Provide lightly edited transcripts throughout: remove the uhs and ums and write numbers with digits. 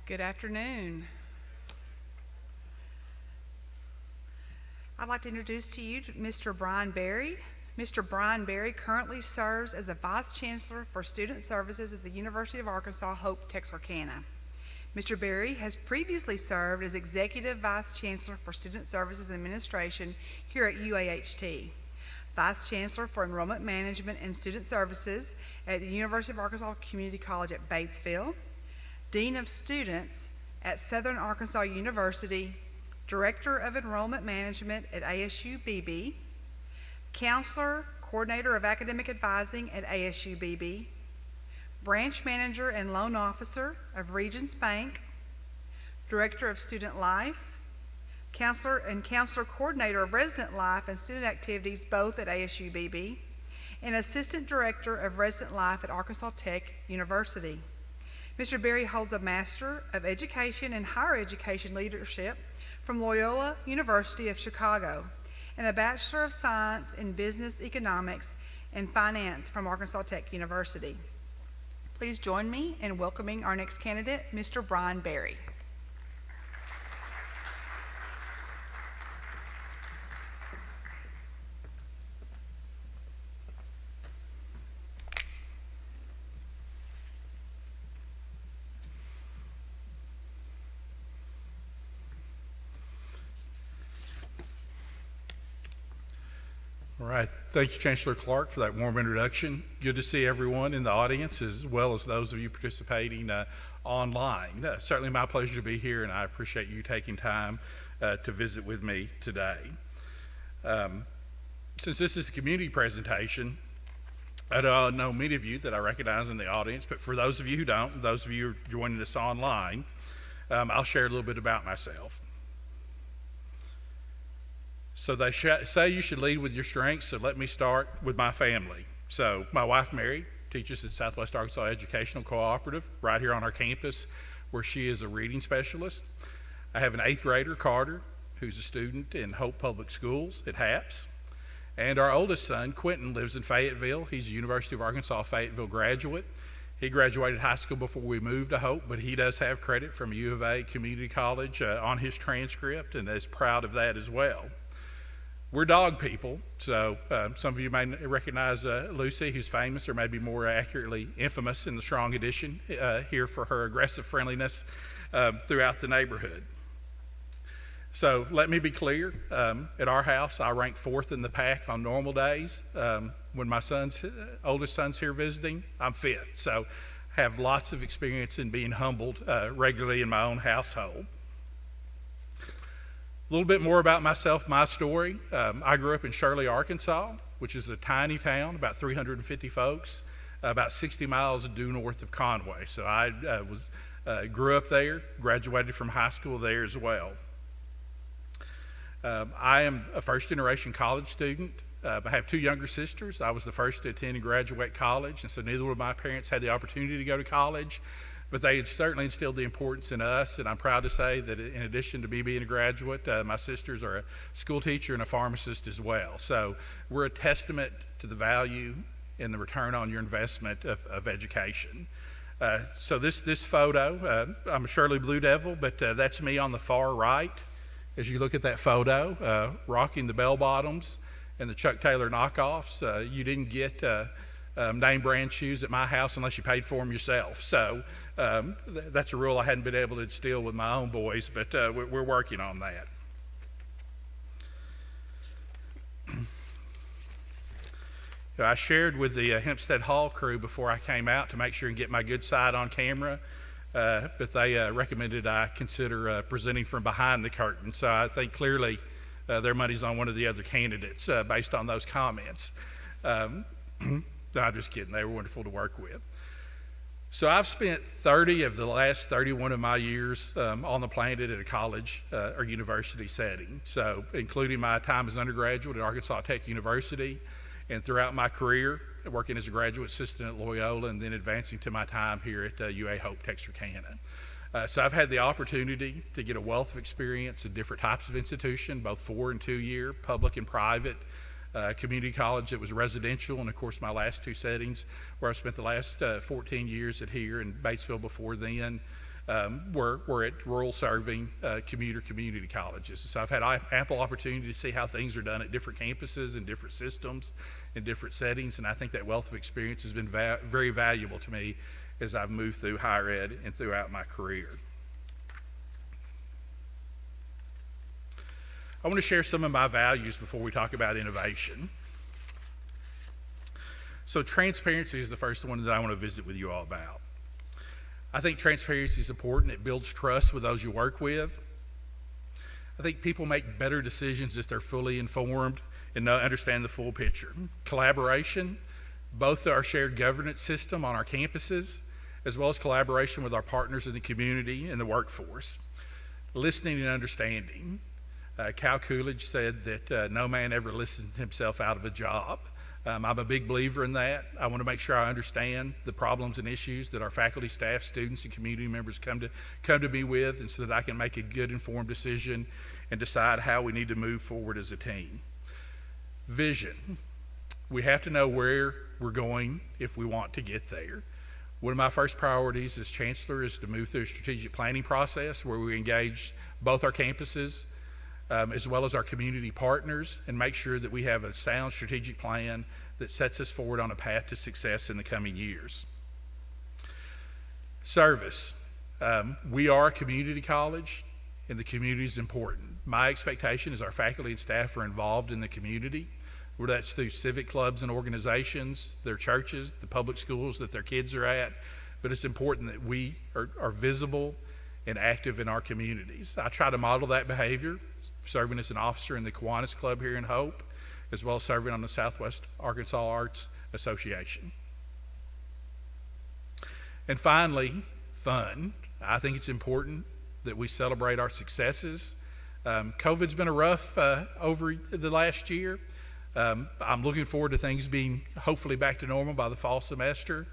Good afternoon. I'd like to introduce to you Mr. Brian Berry. Mr. Brian Berry currently serves as the Vice Chancellor for Student Services at the University of Arkansas Hope, Texarkana. Mr. Berry has previously served as Executive Vice Chancellor for Student Services Administration here at UAHT, Vice Chancellor for Enrollment Management and Student Services at the University of Arkansas Community College at Batesville, Dean of Students at Southern Arkansas University, Director of Enrollment Management at ASU-BB, Counselor, Coordinator of Academic Advising at ASU-BB, Branch Manager and Loan Officer of Regions Bank, Director of Student Life, Counselor and Counselor Coordinator of Resident Life and Student Activities both at ASU-BB, and Assistant Director of Resident Life at Arkansas Tech University. Mr. Berry holds a Master of Education and Higher Education Leadership from Loyola University of Chicago and a Bachelor of Science in Business Economics and Finance from Arkansas Tech University. Please join me in welcoming our next candidate, Mr. Brian Berry. All right, thank you, Chancellor Clark, for that warm introduction. Good to see everyone in the audience as well as those of you participating online. Certainly my pleasure to be here, and I appreciate you taking time to visit with me today. Since this is a community presentation, I know many of you that I recognize in the audience, but for those of you who don't, those of you who are joining us online, I'll share a little bit about myself. So they say you should lead with your strengths, so let me start with my family. So my wife, Mary, teaches at Southwest Arkansas Educational Cooperative right here on our campus where she is a reading specialist. I have an 8th grader, Carter, who's a student in Hope Public Schools at HAPS. And our oldest son, Quentin, lives in Fayetteville. He's a University of Arkansas Fayetteville graduate. He graduated high school before we moved to Hope, but he does have credit from U of A Community College on his transcript and is proud of that as well. We're dog people, so some of you may recognize Lucy, who's famous, or maybe more accurately infamous in the Strong edition, here for her aggressive friendliness throughout the neighborhood. So let me be clear, at our house I rank 4th in the pack on normal days. When my oldest son's here visiting, I'm 5th, so have lots of experience in being humbled regularly in my own household. A little bit more about myself, my story. I grew up in Shirley, Arkansas, which is a tiny town, about 350 folks, about 60 miles due north of Conway. So I grew up there, graduated from high school there as well. I am a first-generation college student. I have 2 younger sisters. I was the first to attend and graduate college, and so neither of my parents had the opportunity to go to college. But they had certainly instilled the importance in us, and I'm proud to say that in addition to me being a graduate, my sisters are a school teacher and a pharmacist as well. So we're a testament to the value and the return on your investment of education. So this photo, I'm a Shirley Blue Devil, but that's me on the far right. As you look at that photo, rocking the bell bottoms and the Chuck Taylor knockoffs. You didn't get name brand shoes at my house unless you paid for them yourself. So that's a rule I hadn't been able to instill with my own boys, but we're working on that. I shared with the Hempstead Hall crew before I came out to make sure and get my good side on camera, but they recommended I consider presenting from behind the curtain. So I think clearly their money's on one of the other candidates based on those comments. No, I'm just kidding. They were wonderful to work with. So I've spent 30 of the last 31 of my years on the planet at a college or university setting. So including my time as an undergraduate at Arkansas Tech University, and throughout my career working as a graduate assistant at Loyola, and then advancing to my time here at UAHT Hope, Texarkana. So I've had the opportunity to get a wealth of experience in different types of institution, both 4- and 2-year, public and private, community college that was residential, and of course my last 2 settings where I spent the last 14 years at here in Batesville before then, we're at rural serving community colleges. So I've had ample opportunity to see how things are done at different campuses and different systems in different settings, and I think that wealth of experience has been very valuable to me as I've moved through higher ed and throughout my career. I want to share some of my values before we talk about innovation. So transparency is the first one that I want to visit with you all about. I think transparency is important. It builds trust with those you work with. I think people make better decisions if they're fully informed and understand the full picture. Collaboration, both our shared governance system on our campuses, as well as collaboration with our partners in the community and the workforce. Listening and understanding. Cal Coolidge said that no man ever listens himself out of a job. I'm a big believer in that. I want to make sure I understand the problems and issues that our faculty, staff, students, and community members come to me with, and so that I can make a good informed decision and decide how we need to move forward as a team. Vision. We have to know where we're going if we want to get there. One of my first priorities as chancellor is to move through a strategic planning process where we engage both our campuses as well as our community partners, and make sure that we have a sound strategic plan that sets us forward on a path to success in the coming years. Service. We are a community college, and the community is important. My expectation is our faculty and staff are involved in the community, whether that's through civic clubs and organizations, their churches, the public schools that their kids are at, but it's important that we are visible and active in our communities. I try to model that behavior, serving as an officer in the Kiwanis Club here in Hope, as well as serving on the Southwest Arkansas Arts Association. And finally, fun. I think it's important that we celebrate our successes. COVID's been a rough over the last year. I'm looking forward to things being hopefully back to normal by the fall semester.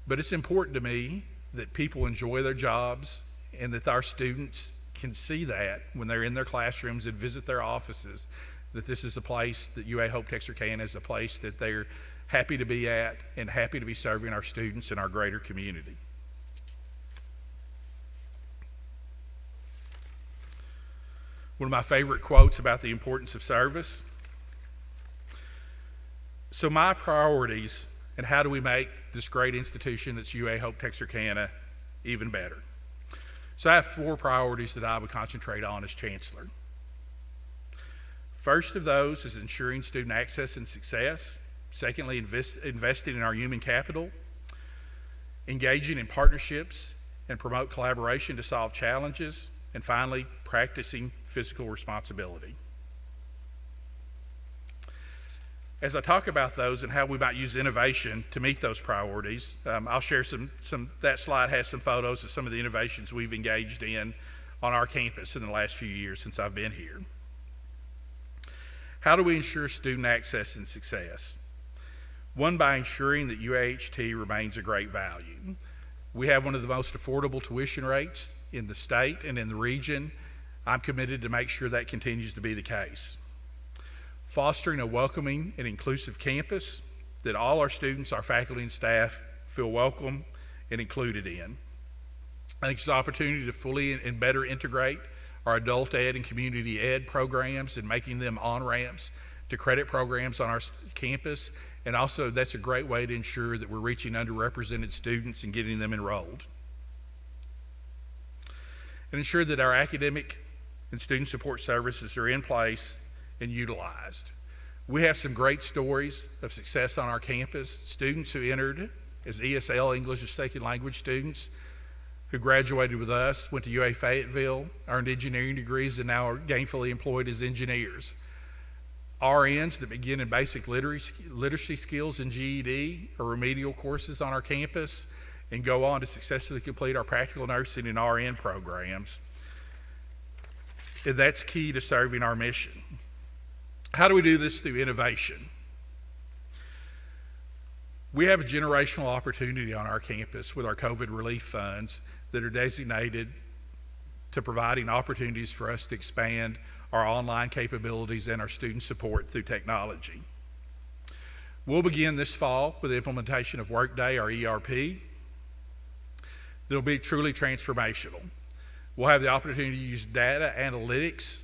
But it's important to me that people enjoy their jobs and that our students can see that when they're in their classrooms and visit their offices, that this is a place that UAHT Texarkana is a place that they're happy to be at and happy to be serving our students and our greater community. One of my favorite quotes about the importance of service. So my priorities and how do we make this great institution that's UAHT Texarkana even better? So I have 4 priorities that I would concentrate on as chancellor. First of those is ensuring student access and success. Secondly, investing in our human capital. Engaging in partnerships and promote collaboration to solve challenges. And finally, practicing fiscal responsibility. As I talk about those and how we might use innovation to meet those priorities, I'll share that slide has some photos of some of the innovations we've engaged in on our campus in the last few years since I've been here. How do we ensure student access and success? One, by ensuring that UAHT remains a great value. We have one of the most affordable tuition rates in the state and in the region. I'm committed to make sure that continues to be the case. Fostering a welcoming and inclusive campus that all our students, our faculty and staff feel welcome and included in. I think it's an opportunity to fully and better integrate our adult ed and community ed programs and making them on-ramps to credit programs on our campus. And also that's a great way to ensure that we're reaching underrepresented students and getting them enrolled. And ensure that our academic and student support services are in place and utilized. We have some great stories of success on our campus. Students who entered as ESL, English as Second Language students, who graduated with us, went to UA Fayetteville, earned engineering degrees, and now are gainfully employed as engineers. RNs that begin in basic literacy skills and GED or remedial courses on our campus and go on to successfully complete our practical nursing and RN programs. And that's key to serving our mission. How do we do this? Through innovation. We have a generational opportunity on our campus with our COVID relief funds that are designated to providing opportunities for us to expand our online capabilities and our student support through technology. We'll begin this fall with the implementation of Workday, our ERP. that'll be truly transformational. We'll have the opportunity to use data analytics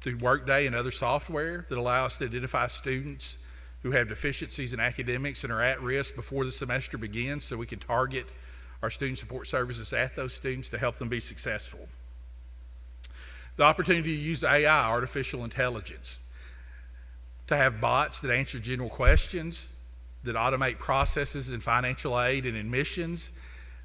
through Workday and other software that allow us to identify students who have deficiencies in academics and are at risk before the semester begins, so we can target our student support services at those students to help them be successful. The opportunity to use AI, artificial intelligence, to have bots that answer general questions, that automate processes in financial aid and admissions,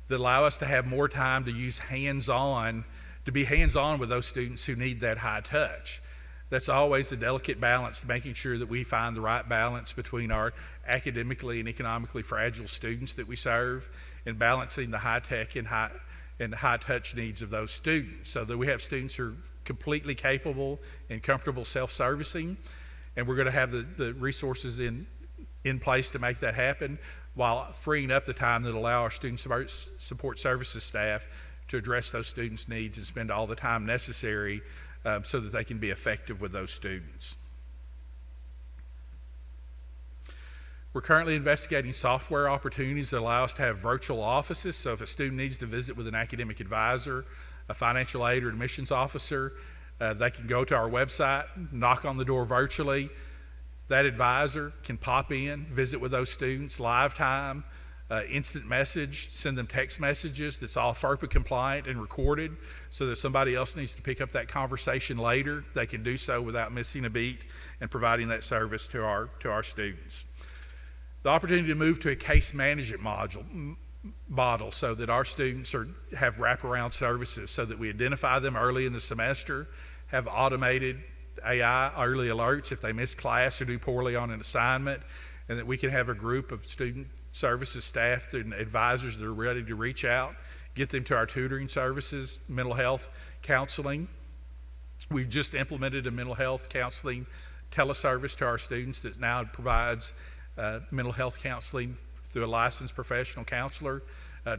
that allow us to have more time to use to be hands-on with those students who need that high touch. That's always a delicate balance, making sure that we find the right balance between our academically and economically fragile students that we serve and balancing the high-tech and high-touch needs of those students, so that we have students who are completely capable and comfortable self-servicing, and we're going to have the resources in place to make that happen while freeing up the time that allow our student support services staff to address those students' needs and spend all the time necessary so that they can be effective with those students. We're currently investigating software opportunities that allow us to have virtual offices, so if a student needs to visit with an academic advisor, a financial aid or admissions officer, they can go to our website, knock on the door virtually. That advisor can pop in, visit with those students, live time, instant message, send them text messages that's all FERPA compliant and recorded, so that if somebody else needs to pick up that conversation later, they can do so without missing a beat and providing that service to our students. The opportunity to move to a case management model so that our students have wraparound services, so that we identify them early in the semester, have automated AI early alerts if they miss class or do poorly on an assignment, and that we can have a group of student services staff and advisors that are ready to reach out, get them to our tutoring services, mental health counseling. We've just implemented a mental health counseling teleservice to our students that now provides mental health counseling through a licensed professional counselor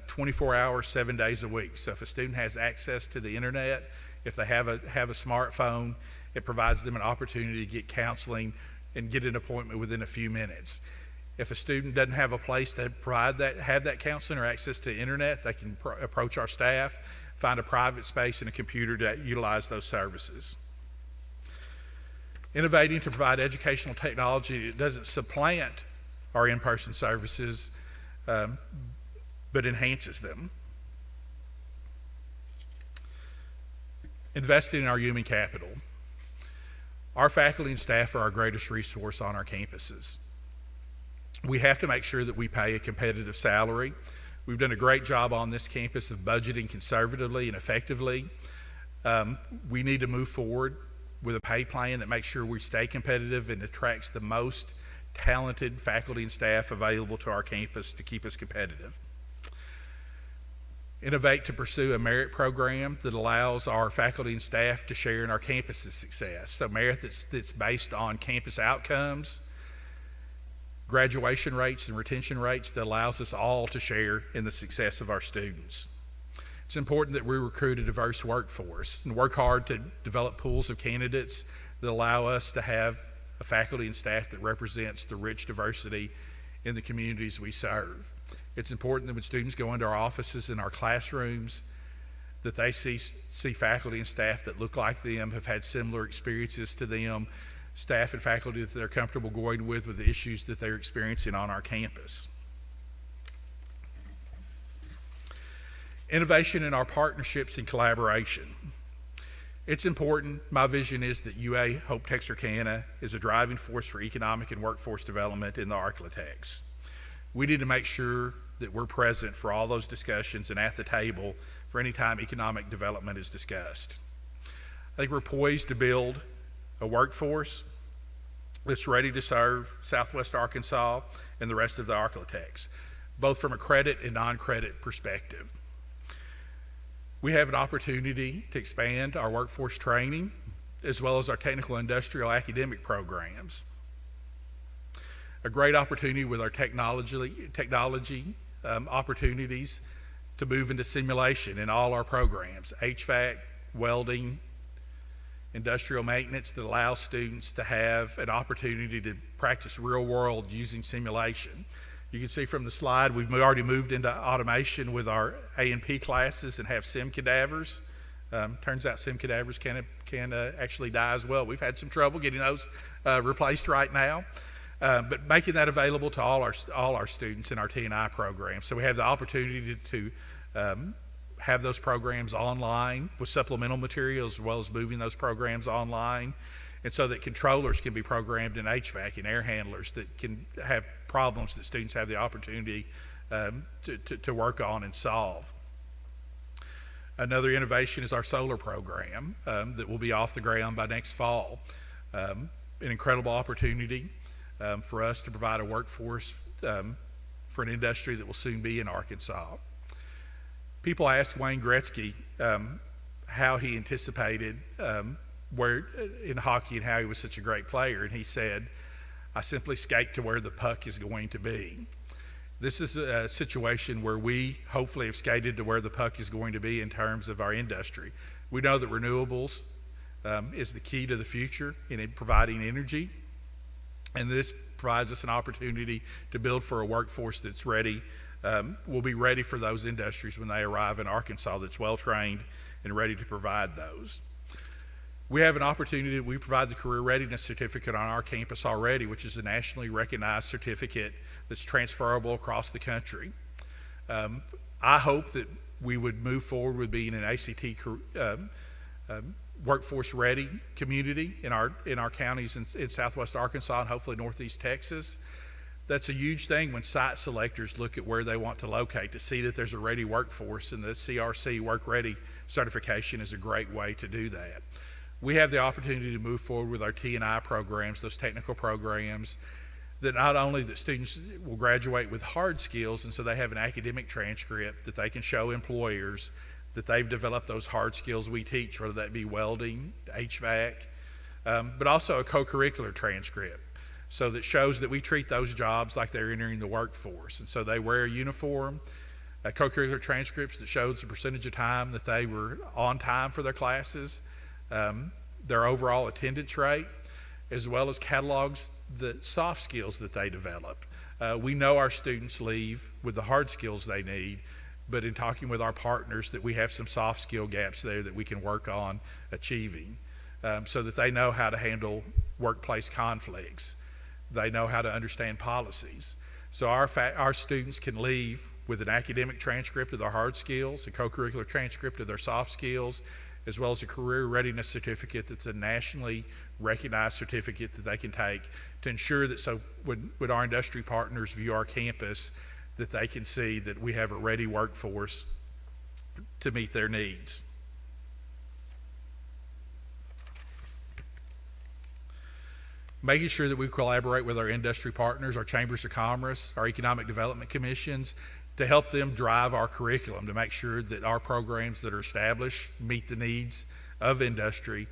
24 hours, 7 days a week. So if a student has access to the internet, if they have a smartphone, it provides them an opportunity to get counseling and get an appointment within a few minutes. If a student doesn't have a place to have that counseling or access to the internet, they can approach our staff, find a private space and a computer to utilize those services. Innovating to provide educational technology that doesn't supplant our in-person services, but enhances them. Investing in our human capital. Our faculty and staff are our greatest resource on our campuses. We have to make sure that we pay a competitive salary. We've done a great job on this campus of budgeting conservatively and effectively. We need to move forward with a pay plan that makes sure we stay competitive and attracts the most talented faculty and staff available to our campus to keep us competitive. Innovate to pursue a merit program that allows our faculty and staff to share in our campus's success. So merit that's based on campus outcomes, graduation rates and retention rates that allows us all to share in the success of our students. It's important that we recruit a diverse workforce and work hard to develop pools of candidates that allow us to have a faculty and staff that represents the rich diversity in the communities we serve. It's important that when students go into our offices and our classrooms, that they see faculty and staff that look like them, have had similar experiences to them, staff and faculty that they're comfortable going with the issues that they're experiencing on our campus. Innovation in our partnerships and collaboration. It's important. My vision is that UAHT Texarkana is a driving force for economic and workforce development in the Arklatex. We need to make sure that we're present for all those discussions and at the table for any time economic development is discussed. I think we're poised to build a workforce that's ready to serve Southwest Arkansas and the rest of the Arklatex, both from a credit and non-credit perspective. We have an opportunity to expand our workforce training as well as our technical industrial academic programs. A great opportunity with our technology opportunities to move into simulation in all our programs, HVAC, welding, industrial maintenance, that allows students to have an opportunity to practice real world using simulation. You can see from the slide, we've already moved into automation with our A&P classes and have sim cadavers. Turns out sim cadavers can actually die as well. We've had some trouble getting those replaced right now. But making that available to all our students in our T&I program. So we have the opportunity to have those programs online with supplemental materials, as well as moving those programs online, and so that controllers can be programmed in HVAC and air handlers that can have problems that students have the opportunity to work on and solve. Another innovation is our solar program that will be off the ground by next fall. An incredible opportunity for us to provide a workforce for an industry that will soon be in Arkansas. People ask Wayne Gretzky how he anticipated where in hockey and how he was such a great player, and he said, "I simply skate to where the puck is going to be." This is a situation where we hopefully have skated to where the puck is going to be in terms of our industry. We know that renewables is the key to the future in providing energy, and this provides us an opportunity to build for a workforce that's ready, will be ready for those industries when they arrive in Arkansas, that's well trained and ready to provide those. We have an opportunity, we provide the Career Readiness Certificate on our campus already, which is a nationally recognized certificate that's transferable across the country. I hope that we would move forward with being an ACT workforce ready community in our counties in Southwest Arkansas and hopefully Northeast Texas. That's a huge thing when site selectors look at where they want to locate to see that there's a ready workforce, and the CRC Work Ready certification is a great way to do that. We have the opportunity to move forward with our T&I programs, those technical programs, that not only that students will graduate with hard skills, and so they have an academic transcript that they can show employers that they've developed those hard skills we teach, whether that be welding, HVAC, but also a co-curricular transcript. So that shows that we treat those jobs like they're entering the workforce. And so they wear a uniform, co-curricular transcripts that shows the percentage of time that they were on time for their classes, their overall attendance rate, as well as catalogs the soft skills that they develop. We know our students leave with the hard skills they need, but in talking with our partners that we have some soft skill gaps there that we can work on achieving, so that they know how to handle workplace conflicts. They know how to understand policies. So our students can leave with an academic transcript of their hard skills, a co-curricular transcript of their soft skills, as well as a career readiness certificate that's a nationally recognized certificate that they can take to ensure that so when our industry partners view our campus, that they can see that we have a ready workforce to meet their needs. Making sure that we collaborate with our industry partners, our chambers of commerce, our economic development commissions, to help them drive our curriculum, to make sure that our programs that are established meet the needs of industry,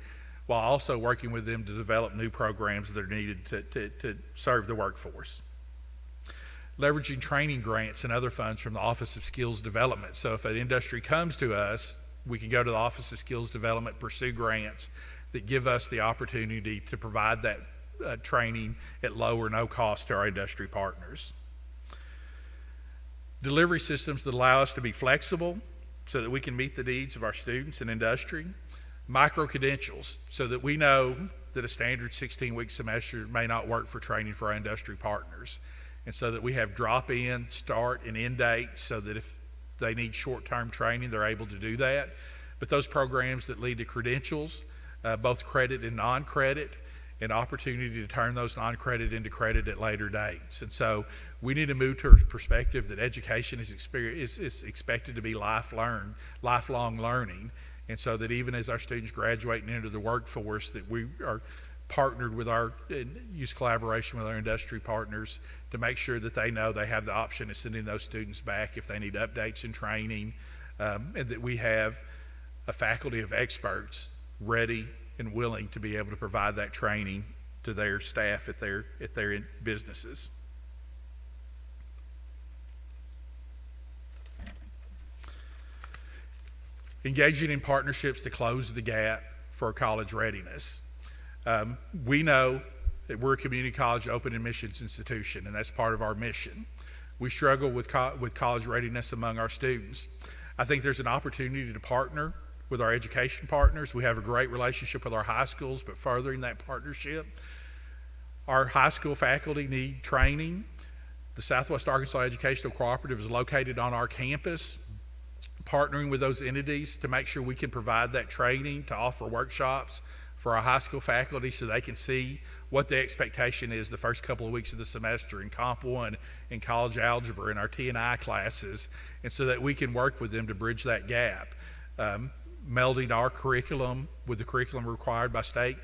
while also working with them to develop new programs that are needed to serve the workforce. Leveraging training grants and other funds from the Office of Skills Development. So if an industry comes to us, we can go to the Office of Skills Development, pursue grants that give us the opportunity to provide that training at low or no cost to our industry partners. Delivery systems that allow us to be flexible so that we can meet the needs of our students and industry. Micro-credentials so that we know that a standard 16-week semester may not work for training for our industry partners. And so that we have drop-in, start, and end dates so that if they need short-term training, they're able to do that. But those programs that lead to credentials, both credit and non-credit, an opportunity to turn those non-credit into credit at later dates. And so we need to move to a perspective that education is expected to be lifelong learning. And so that even as our students graduate and enter the workforce, that we are partnered with use collaboration with our industry partners to make sure that they know they have the option of sending those students back if they need updates and training, and that we have a faculty of experts ready and willing to be able to provide that training to their staff at their businesses. Engaging in partnerships to close the gap for college readiness. We know that we're a community college open admissions institution, and that's part of our mission. we struggle with college readiness among our students. I think there's an opportunity to partner with our education partners. We have a great relationship with our high schools, but furthering that partnership, our high school faculty need training. The Southwest Arkansas Educational Cooperative is located on our campus, partnering with those entities to make sure we can provide that training, to offer workshops for our high school faculty so they can see what the expectation is the first couple of weeks of the semester in Comp 1, in college algebra, in our T&I classes, and so that we can work with them to bridge that gap, melding our curriculum with the curriculum required by state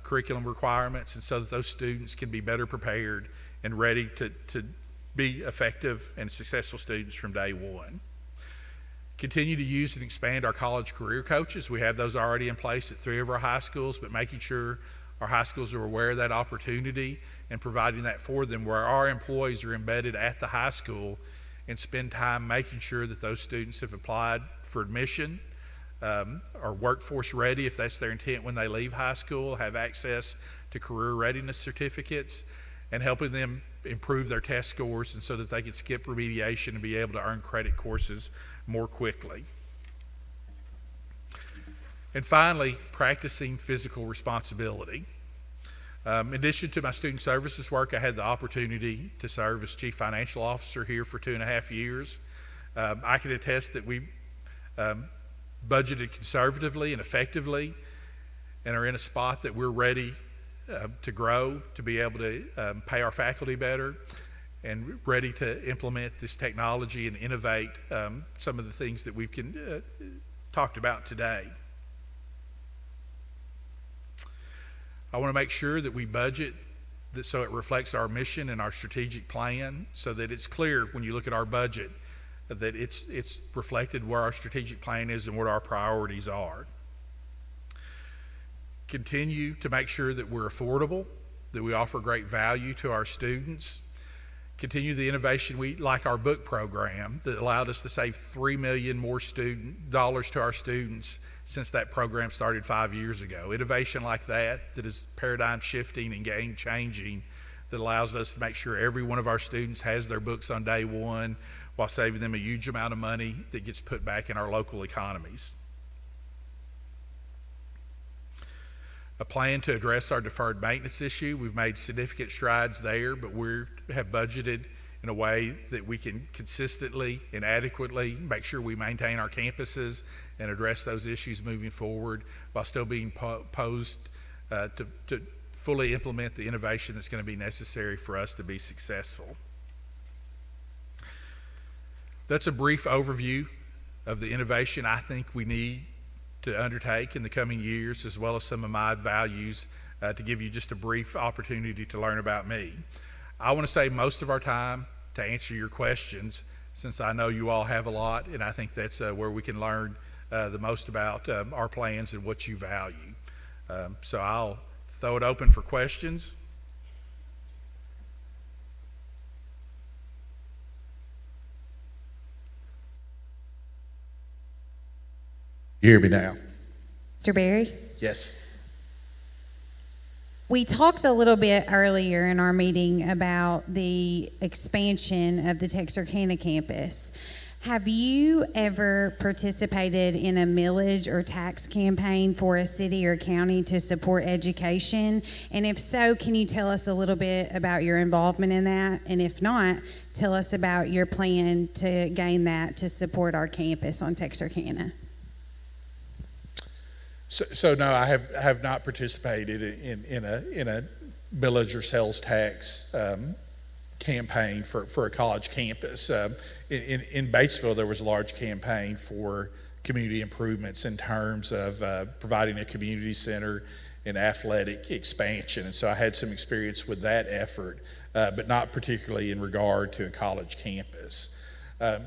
curriculum requirements, and so that those students can be better prepared and ready to be effective and successful students from day one. Continue to use and expand our college career coaches. We have those already in place at 3 of our high schools, but making sure our high schools are aware of that opportunity and providing that for them, where our employees are embedded at the high school and spend time making sure that those students have applied for admission, are workforce ready if that's their intent when they leave high school, have access to career readiness certificates, and helping them improve their test scores and so that they can skip remediation and be able to earn credit courses more quickly. And finally, practicing physical responsibility. In addition to my student services work, I had the opportunity to serve as Chief Financial Officer here for 2.5 years. I can attest that we budgeted conservatively and effectively and are in a spot that we're ready to grow, to be able to pay our faculty better, and ready to implement this technology and innovate some of the things that we've talked about today. I want to make sure that we budget that so it reflects our mission and our strategic plan, so that it's clear when you look at our budget that it's reflected where our strategic plan is and what our priorities are. Continue to make sure that we're affordable, that we offer great value to our students. Continue the innovation like our book program that allowed us to save $3 million more dollars to our students since that program started 5 years ago. Innovation like that is paradigm shifting and game changing, that allows us to make sure every one of our students has their books on day one while saving them a huge amount of money that gets put back in our local economies. A plan to address our deferred maintenance issue. We've made significant strides there, but we have budgeted in a way that we can consistently and adequately make sure we maintain our campuses and address those issues moving forward while still being posed to fully implement the innovation that's going to be necessary for us to be successful. That's a brief overview of the innovation I think we need to undertake in the coming years, as well as some of my values, to give you just a brief opportunity to learn about me. I want to save most of our time to answer your questions, since I know you all have a lot, and I think that's where we can learn the most about our plans and what you value. So I'll throw it open for questions. You hear me now? Mr. Berry? Yes. We talked a little bit earlier in our meeting about the expansion of the Texarkana campus. Have you ever participated in a millage or tax campaign for a city or county to support education? And if so, can you tell us a little bit about your involvement in that? And if not, tell us about your plan to gain that to support our campus on Texarkana. So no, I have not participated in a millage or sales tax campaign for a college campus. In Batesville, there was a large campaign for community improvements in terms of providing a community center and athletic expansion, and so I had some experience with that effort, but not particularly in regard to a college campus.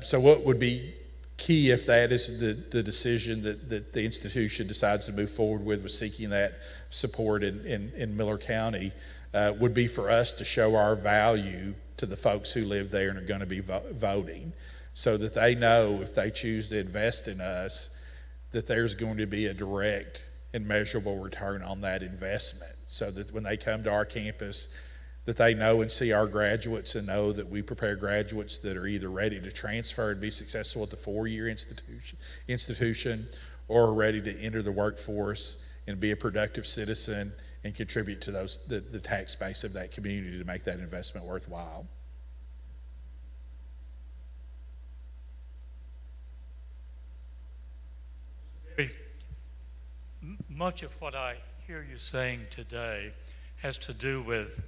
So what would be key, if that is the decision that the institution decides to move forward with seeking that support in Miller County, would be for us to show our value to the folks who live there and are going to be voting, so that they know if they choose to invest in us, that there's going to be a direct and measurable return on that investment, so that when they come to our campus, that they know and see our graduates and know that we prepare graduates that are either ready to transfer and be successful at the four-year institution or are ready to enter the workforce and be a productive citizen and contribute to the tax base of that community to make that investment worthwhile. Much of what I hear you saying today has to do with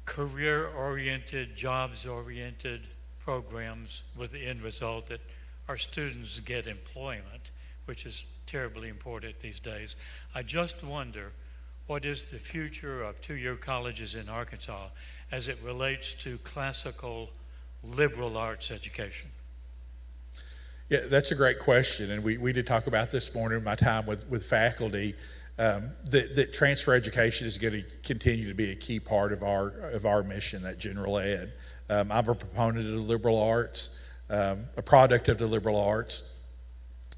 career-oriented, jobs-oriented programs with the end result that our students get employment, which is terribly important these days. I just wonder, what is the future of two-year colleges in Arkansas as it relates to classical liberal arts education? Yeah, that's a great question, and we did talk about this morning in my time with faculty, that transfer education is going to continue to be a key part of our mission at General Ed. I'm a proponent of the liberal arts, a product of the liberal arts,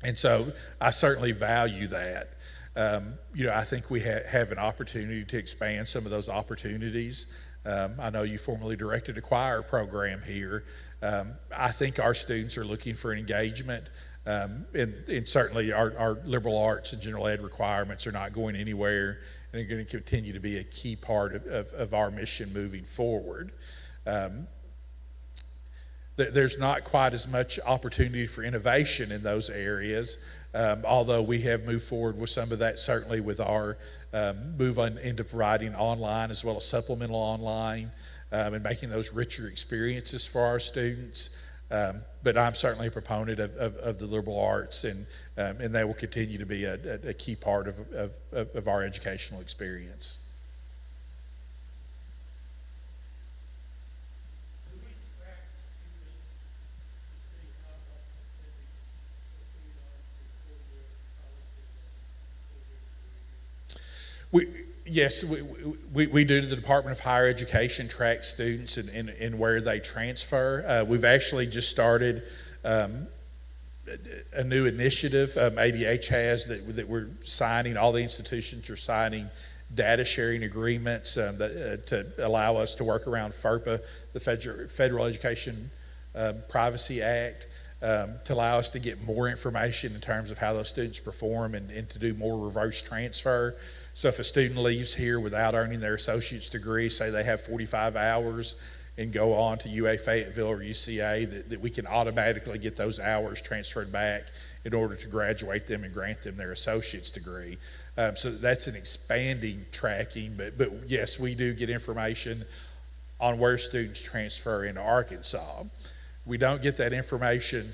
and so I certainly value that. I think we have an opportunity to expand some of those opportunities. I know you formerly directed a choir program here. I think our students are looking for engagement, and certainly our liberal arts and general ed requirements are not going anywhere and are going to continue to be a key part of our mission moving forward. There's not quite as much opportunity for innovation in those areas, although we have moved forward with some of that, certainly with our move on into providing online as well as supplemental online, and making those richer experiences for our students. But I'm certainly a proponent of the liberal arts, and they will continue to be a key part of our educational experience. Yes, we do. The Department of Higher Education track students and where they transfer. We've actually just started a new initiative ADH has that we're signing. All the institutions are signing data sharing agreements to allow us to work around FERPA, the Federal Education Privacy Act, to allow us to get more information in terms of how those students perform and to do more reverse transfer. So if a student leaves here without earning their associate's degree, say they have 45 hours and go on to UA Fayetteville or UCA, that we can automatically get those hours transferred back in order to graduate them and grant them their associate's degree. So that's an expanding tracking, but yes, we do get information on where students transfer into Arkansas. We don't get that information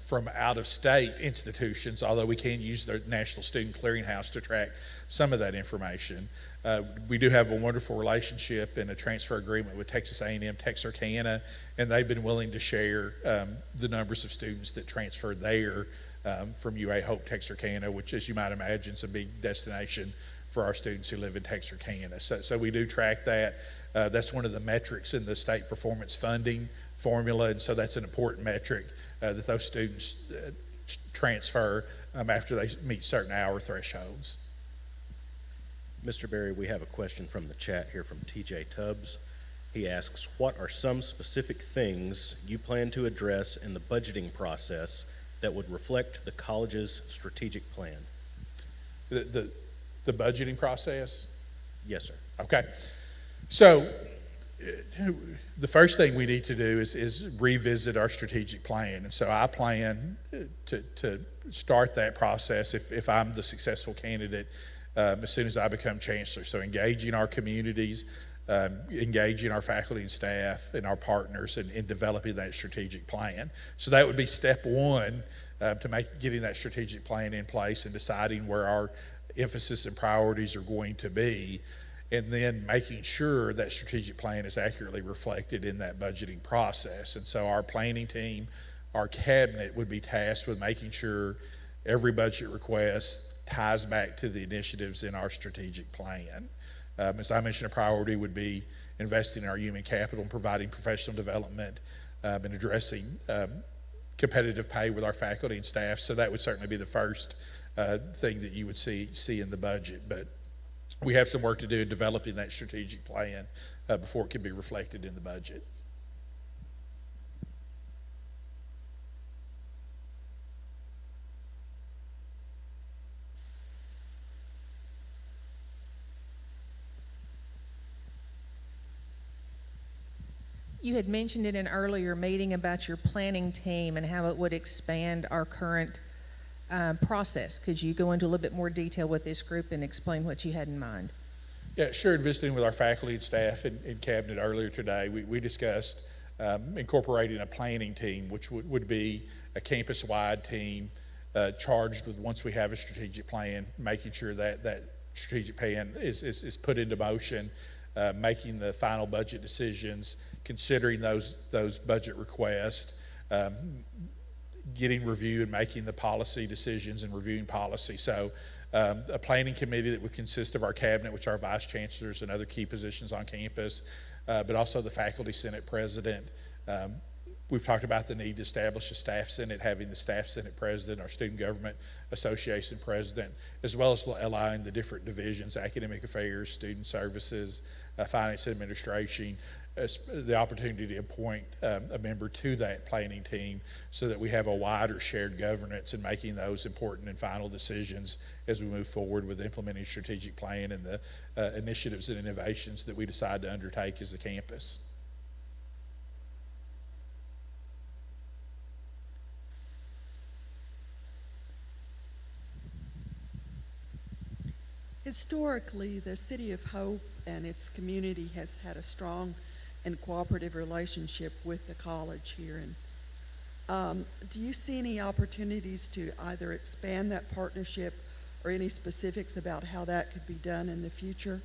from out-of-state institutions, although we can use the National Student Clearinghouse to track some of that information. We do have a wonderful relationship and a transfer agreement with Texas A&M Texarkana, and they've been willing to share the numbers of students that transfer there from UAHT Texarkana, which, as you might imagine, is a big destination for our students who live in Texarkana. So we do track that. That's one of the metrics in the state performance funding formula, and so that's an important metric that those students transfer after they meet certain hour thresholds. Mr. Berry, we have a question from the chat here from TJ Tubbs. He asks, what are some specific things you plan to address in the budgeting process that would reflect the college's strategic plan? The budgeting process? Yes, sir. Okay. So the first thing we need to do is revisit our strategic plan. And so I plan to start that process if I'm the successful candidate as soon as I become chancellor. So engaging our communities, engaging our faculty and staff and our partners in developing that strategic plan. So that would be step one to getting that strategic plan in place and deciding where our emphasis and priorities are going to be, and then making sure that strategic plan is accurately reflected in that budgeting process. And so our planning team, our cabinet would be tasked with making sure every budget request ties back to the initiatives in our strategic plan. As I mentioned, a priority would be investing in our human capital and providing professional development and addressing competitive pay with our faculty and staff. So that would certainly be the first thing that you would see in the budget. But we have some work to do in developing that strategic plan before it can be reflected in the budget. You had mentioned in an earlier meeting about your planning team and how it would expand our current process. Could you go into a little bit more detail with this group and explain what you had in mind? Yeah, sure. In visiting with our faculty and staff in cabinet earlier today, we discussed incorporating a planning team, which would be a campus-wide team charged with, once we have a strategic plan, making sure that strategic plan is put into motion, making the final budget decisions, considering those budget requests, getting review and making the policy decisions and reviewing policy. So a planning committee that would consist of our cabinet, which are our vice chancellors and other key positions on campus, but also the faculty senate president. We've talked about the need to establish a staff senate, having the staff senate president, our student government association president, as well as allowing the different divisions, academic affairs, student services, finance and administration, the opportunity to appoint a member to that planning team so that we have a wider shared governance in making those important and final decisions as we move forward with implementing a strategic plan and the initiatives and innovations that we decide to undertake as a campus. Historically, the City of Hope and its community has had a strong and cooperative relationship with the college here. And do you see any opportunities to either expand that partnership or any specifics about how that could be done in the future?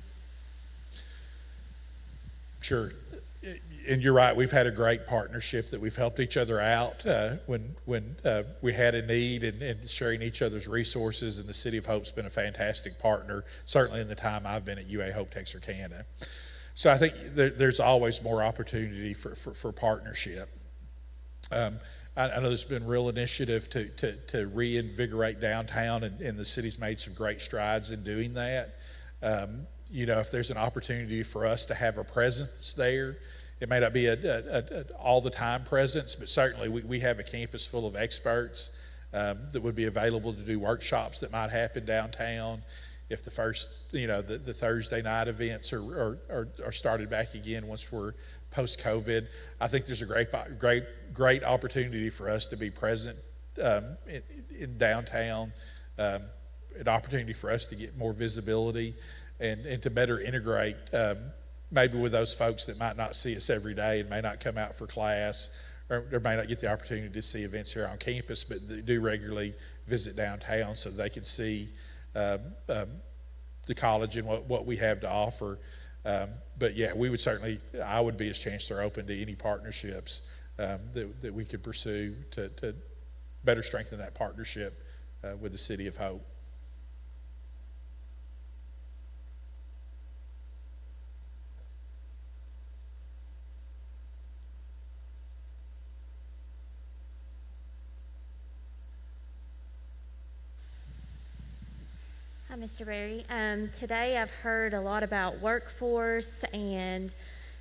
Sure. And you're right, we've had a great partnership that we've helped each other out when we had a need and sharing each other's resources, and the City of Hope's been a fantastic partner, certainly in the time I've been at UAHT Texarkana. So I think there's always more opportunity for partnership. I know there's been real initiative to reinvigorate downtown, and the city's made some great strides in doing that. You know, if there's an opportunity for us to have a presence there, it may not be a all the time presence, but certainly we have a campus full of experts that would be available to do workshops that might happen downtown. If the first, you know, the Thursday night events are started back again once we're post-COVID, I think there's a great opportunity for us to be present in downtown, an opportunity for us to get more visibility and to better integrate maybe with those folks that might not see us every day and may not come out for class or may not get the opportunity to see events here on campus, but they do regularly visit downtown so they can see the college and what we have to offer. But yeah, we would certainly, I would be as chancellor open to any partnerships that we could pursue to better strengthen that partnership with the City of Hope. Hi, Mr. Berry. Today I've heard a lot about workforce and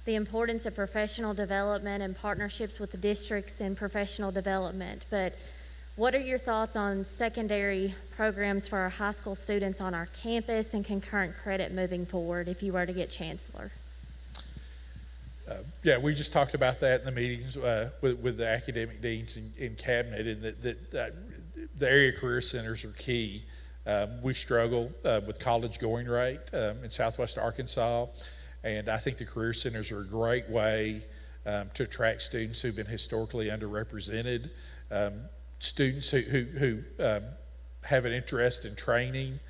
the importance of professional development and partnerships with the districts in professional development. But what are your thoughts on secondary programs for our high school students on our campus and concurrent credit moving forward if you were to get chancellor? Yeah, we just talked about that in the meetings with the academic deans in cabinet, and that the area career centers are key. We struggle with college going rate in Southwest Arkansas, and I think the career centers are a great way to attract students who've been historically underrepresented, students who have an interest in training,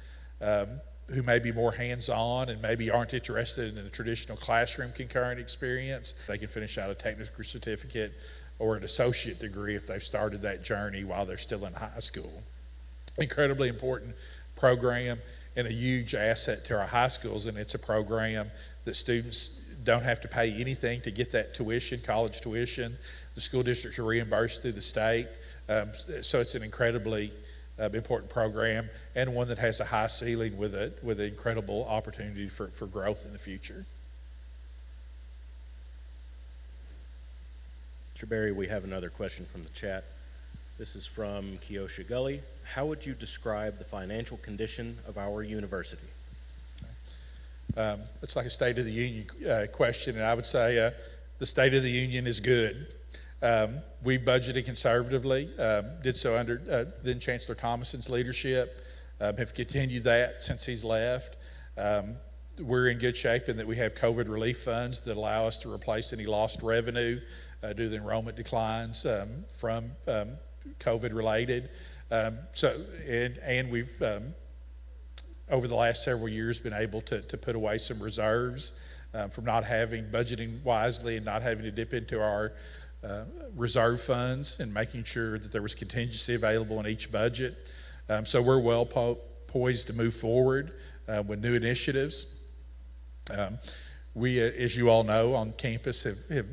who may be more hands-on and maybe aren't interested in a traditional classroom concurrent experience. They can finish out a technical certificate or an associate degree if they've started that journey while they're still in high school. Incredibly important program and a huge asset to our high schools, and it's a program that students don't have to pay anything to get that tuition, college tuition. The school districts are reimbursed through the state, so it's an incredibly important program, and one that has a high ceiling with an incredible opportunity for growth in the future. Mr. Berry, we have another question from the chat. This is from Kiosha Gully. How would you describe the financial condition of our university? It's like a State of the Union question, and I would say the State of the Union is good. We budgeted conservatively, did so under then Chancellor Thomason's leadership, have continued that since he's left. We're in good shape in that we have COVID relief funds that allow us to replace any lost revenue due to the enrollment declines from COVID related. And we've over the last several years been able to put away some reserves from not having budgeting wisely and not having to dip into our reserve funds, and making sure that there was contingency available in each budget. So we're well poised to move forward with new initiatives. We, as you all know, on campus have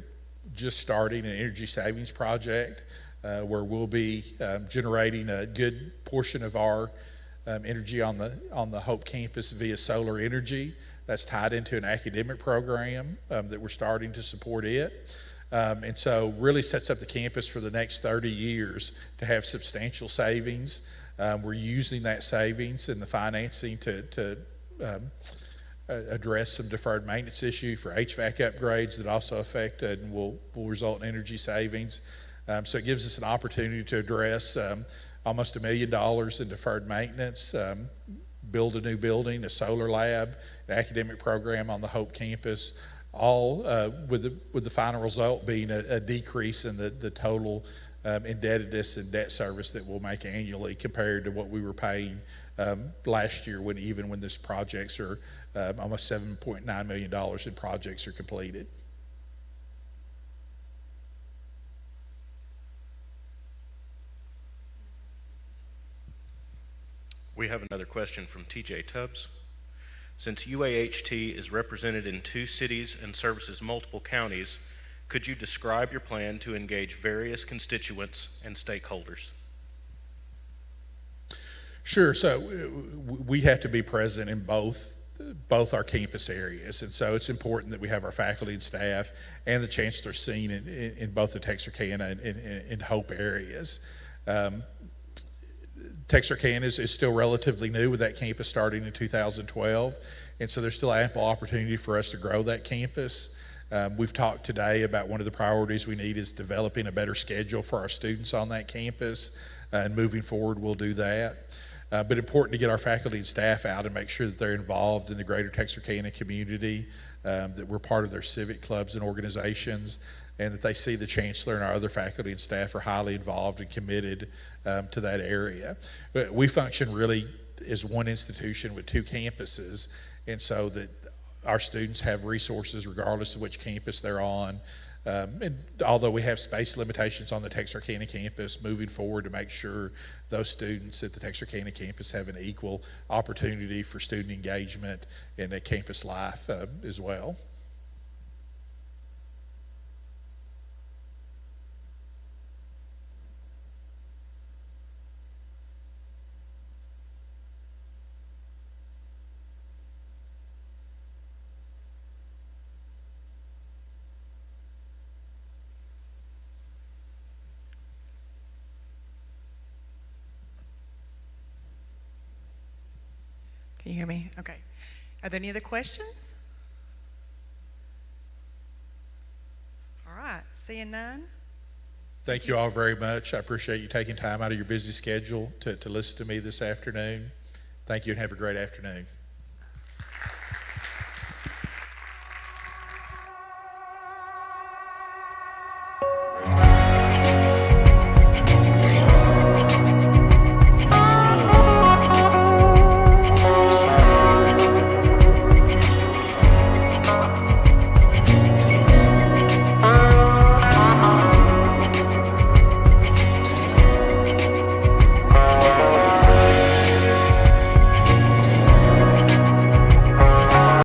just started an energy savings project where we'll be generating a good portion of our energy on the Hope campus via solar energy. That's tied into an academic program that we're starting to support it. And so really sets up the campus for the next 30 years to have substantial savings. We're using that savings and the financing to address some deferred maintenance issue for HVAC upgrades that also affect and will result in energy savings. So it gives us an opportunity to address almost $1 million in deferred maintenance, build a new building, a solar lab, an academic program on the Hope campus, all with the final result being a decrease in the total indebtedness and debt service that we'll make annually compared to what we were paying last year when these projects are almost $7.9 million in projects are completed. We have another question from TJ Tubbs. Since UAHT is represented in 2 cities and services multiple counties, could you describe your plan to engage various constituents and stakeholders? Sure. So we have to be present in both our campus areas, and so it's important that we have our faculty and staff and the chancellor seen in both the Texarkana and Hope areas. Texarkana is still relatively new with that campus starting in 2012, and so there's still ample opportunity for us to grow that campus. We've talked today about one of the priorities we need is developing a better schedule for our students on that campus, and moving forward we'll do that. But important to get our faculty and staff out and make sure that they're involved in the greater Texarkana community, that we're part of their civic clubs and organizations, and that they see the chancellor and our other faculty and staff are highly involved and committed to that area. But we function really as one institution with 2 campuses, and so that our students have resources regardless of which campus they're on. And although we have space limitations on the Texarkana campus, moving forward to make sure those students at the Texarkana campus have an equal opportunity for student engagement and a campus life as well. Can you hear me? Okay. Are there any other questions? All right. Seeing none? Thank you all very much. I appreciate you taking time out of your busy schedule to listen to me this afternoon. Thank you and have a great afternoon.